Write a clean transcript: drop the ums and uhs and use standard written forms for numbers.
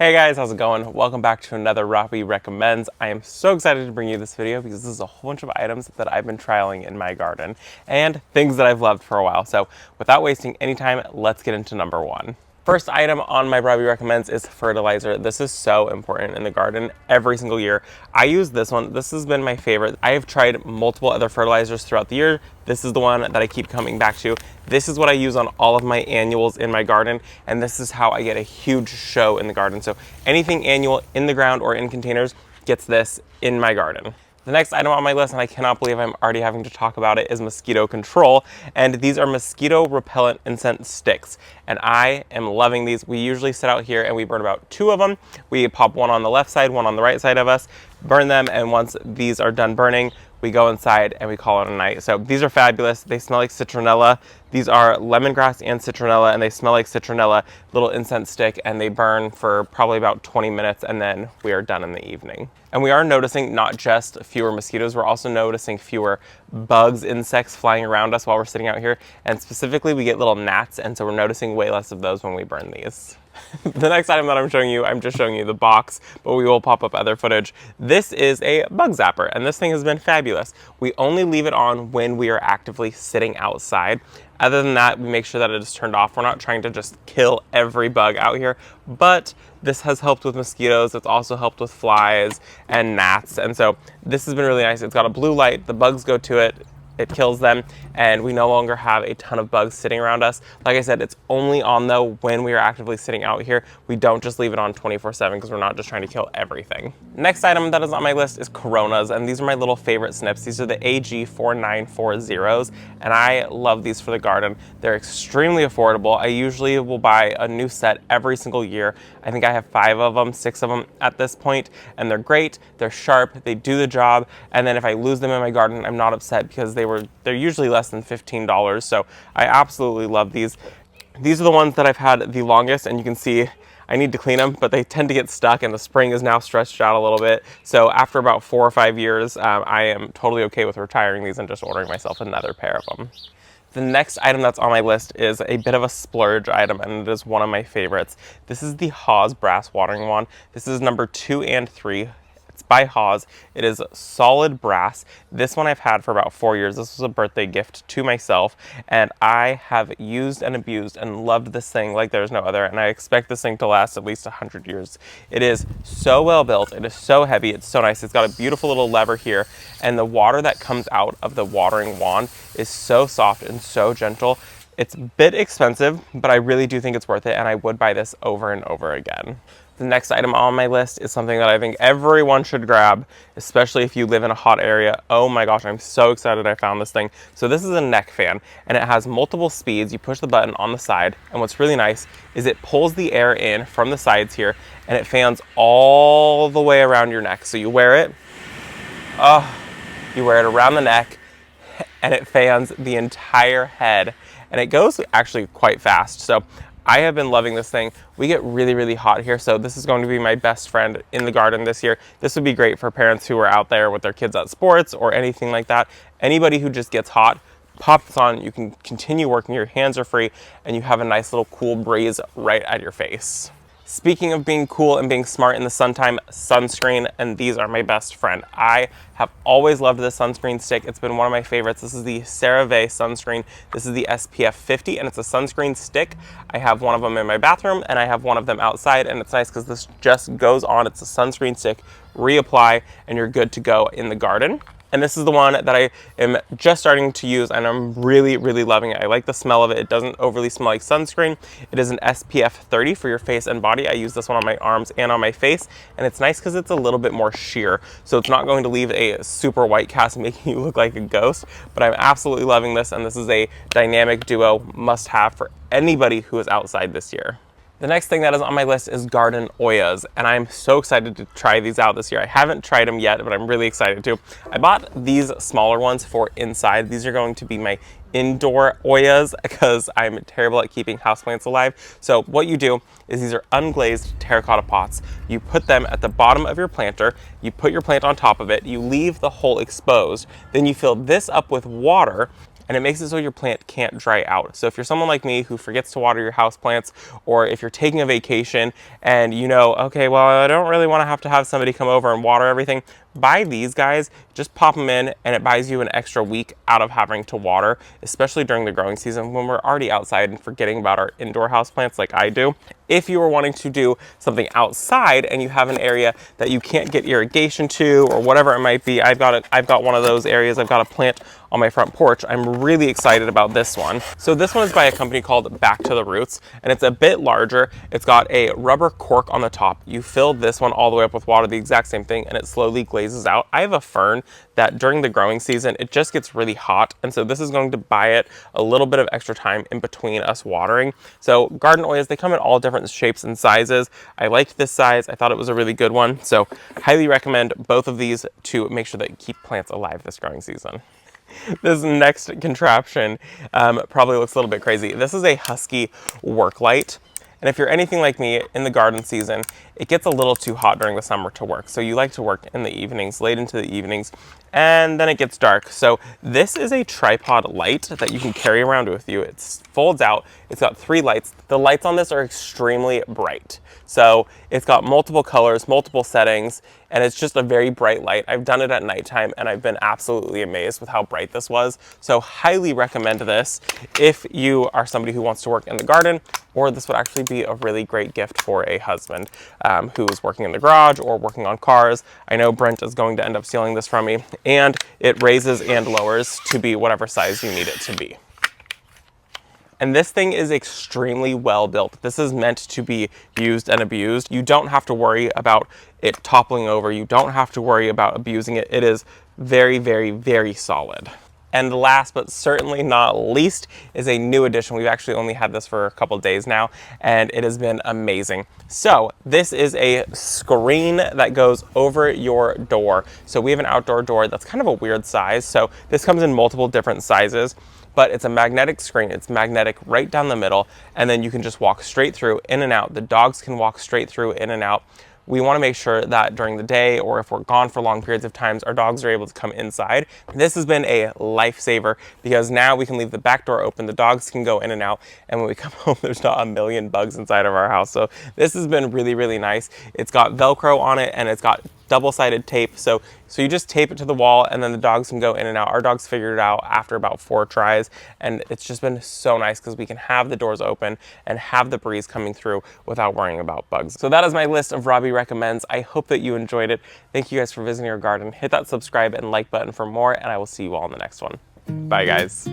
Hey guys, how's it going? Welcome back to another Robbie Recommends. I am so excited to bring you this video because this is a whole bunch of items that I've been trialing in my garden and things that I've loved for a while. So without wasting any time, let's get into number one. First item on my Robbie Recommends is fertilizer. This is so important in the garden every single year. I use this one. This has been my favorite. I have tried multiple other fertilizers throughout the year. This is the one that I keep coming back to. This is what I use on all of my annuals in my garden, and this is how I get a huge show in the garden. So anything annual in the ground or in containers gets this in my garden. The next item on my list, and I cannot believe I'm already having to talk about it, is Mosquito Control. And these are mosquito repellent incense sticks. And I am loving these. We usually sit out here and we burn about 2 of them. We pop one on the left side, one on the right side of us, burn them, and once these are done burning, we go inside and we call it a night. So these are fabulous. They smell like citronella. These are lemongrass and citronella, and they smell like citronella, little incense stick, and they burn for probably about 20 minutes, and then we are done in the evening. And we are noticing not just fewer mosquitoes, we're also noticing fewer bugs, insects flying around us while we're sitting out here. And specifically, we get little gnats, and so we're noticing way less of those when we burn these. The next item that I'm showing you, I'm just showing you the box, but we will pop up other footage. This is a Bug Zapper, and this thing has been fabulous. We only leave it on when we are actively sitting outside. Other than that, we make sure that it is turned off. We're not trying to just kill every bug out here, but this has helped with mosquitoes. It's also helped with flies and gnats, and so this has been really nice. It's got a blue light, the bugs go to it, it kills them, and we no longer have a ton of bugs sitting around us. Like I said, it's only on though when we are actively sitting out here. We don't just leave it on 24/7 because we're not just trying to kill everything. Next item that is on my list is Coronas, and these are my little favorite snips. These are the AG 4940s, and I love these for the garden. They're extremely affordable. I usually will buy a new set every single year. I think I have 5 of them, 6 of them at this point, and they're great. They're sharp, they do the job, and then if I lose them in my garden, I'm not upset because they're usually less than $15, so I absolutely love these. These are the ones that I've had the longest, and you can see I need to clean them, but they tend to get stuck, and the spring is now stretched out a little bit. So after about 4 or 5 years, I am totally okay with retiring these and just ordering myself another pair of them. The next item that's on my list is a bit of a splurge item, and it is one of my favorites. This is the Haws brass watering wand. This is number 2 and 3. It's by Haws. It is solid brass. This one I've had for about 4 years. This was a birthday gift to myself, and I have used and abused and loved this thing like there's no other, and I expect this thing to last at least 100 years. It is so well built. It is so heavy. It's so nice. It's got a beautiful little lever here, and the water that comes out of the watering wand is so soft and so gentle. It's a bit expensive, but I really do think it's worth it, and I would buy this over and over again. The next item on my list is something that I think everyone should grab, especially if you live in a hot area. Oh my gosh, I'm so excited I found this thing. So this is a neck fan, and it has multiple speeds. You push the button on the side, and what's really nice is it pulls the air in from the sides here, and it fans all the way around your neck. So you wear it, you wear it around the neck, and it fans the entire head, and it goes actually quite fast. So I have been loving this thing. We get really, really hot here, so this is going to be my best friend in the garden this year. This would be great for parents who are out there with their kids at sports or anything like that. Anybody who just gets hot, pop this on, you can continue working, your hands are free, and you have a nice little cool breeze right at your face. Speaking of being cool and being smart in the summertime, sunscreen, and these are my best friend. I have always loved this sunscreen stick. It's been one of my favorites. This is the Cera sunscreen. This is the SPF 50, and it's a sunscreen stick. I have one of them in my bathroom, and I have one of them outside, and it's nice because this just goes on. It's a sunscreen stick, reapply, and you're good to go in the garden. And this is the one that I am just starting to use, and I'm really, really loving it. I like the smell of it. It doesn't overly smell like sunscreen. It is an SPF 30 for your face and body. I use this one on my arms and on my face, and it's nice because it's a little bit more sheer. So it's not going to leave a super white cast making you look like a ghost, but I'm absolutely loving this, and this is a dynamic duo must-have for anybody who is outside this year. The next thing that is on my list is Garden Heir, and I'm so excited to try these out this year. I haven't tried them yet, but I'm really excited to. I bought these smaller ones for inside. These are going to be my indoor Heirs because I'm terrible at keeping houseplants alive. So what you do is these are unglazed terracotta pots. You put them at the bottom of your planter, you put your plant on top of it, you leave the hole exposed, then you fill this up with water, and it makes it so your plant can't dry out. So if you're someone like me who forgets to water your house plants, or if you're taking a vacation and you know, okay, well, I don't really want to have somebody come over and water everything, buy these guys, just pop them in, and it buys you an extra week out of having to water, especially during the growing season when we're already outside and forgetting about our indoor house plants like I do. If you are wanting to do something outside and you have an area that you can't get irrigation to or whatever it might be, I've got one of those areas. I've got a plant on my front porch. I'm really excited about this one. So this one is by a company called Back to the Roots, and it's a bit larger. It's got a rubber cork on the top. You fill this one all the way up with water, the exact same thing, and it slowly glazes out. I have a fern that during the growing season, it just gets really hot, and so this is going to buy it a little bit of extra time in between us watering. So garden oils, they come in all different shapes and sizes. I liked this size. I thought it was a really good one. So highly recommend both of these to make sure that you keep plants alive this growing season. This next contraption probably looks a little bit crazy. This is a Husky work light. And if you're anything like me in the garden season, it gets a little too hot during the summer to work. So you like to work in the evenings, late into the evenings, and then it gets dark. So this is a tripod light that you can carry around with you. It folds out. It's got 3 lights. The lights on this are extremely bright. So it's got multiple colors, multiple settings, and it's just a very bright light. I've done it at nighttime and I've been absolutely amazed with how bright this was. So highly recommend this if you are somebody who wants to work in the garden, or this would actually be a really great gift for a husband who is working in the garage or working on cars. I know Brent is going to end up stealing this from me, and it raises and lowers to be whatever size you need it to be. And this thing is extremely well built. This is meant to be used and abused. You don't have to worry about it toppling over. You don't have to worry about abusing it. It is very, very, very solid. And last but certainly not least is a new addition. We've actually only had this for a couple days now, and it has been amazing. So this is a screen that goes over your door. So we have an outdoor door that's kind of a weird size. So this comes in multiple different sizes, but it's a magnetic screen. It's magnetic right down the middle, and then you can just walk straight through, in and out. The dogs can walk straight through, in and out. We want to make sure that during the day, or if we're gone for long periods of times, our dogs are able to come inside. This has been a lifesaver because now we can leave the back door open, the dogs can go in and out, and when we come home, there's not a million bugs inside of our house. So this has been really, really nice. It's got Velcro on it, and it's got double-sided tape. So you just tape it to the wall, and then the dogs can go in and out. Our dogs figured it out after about 4 tries, and it's just been so nice because we can have the doors open and have the breeze coming through without worrying about bugs. So that is my list of Robbie recommends. I hope that you enjoyed it. Thank you guys for visiting our garden. Hit that subscribe and like button for more, and I will see you all in the next one. Bye, guys.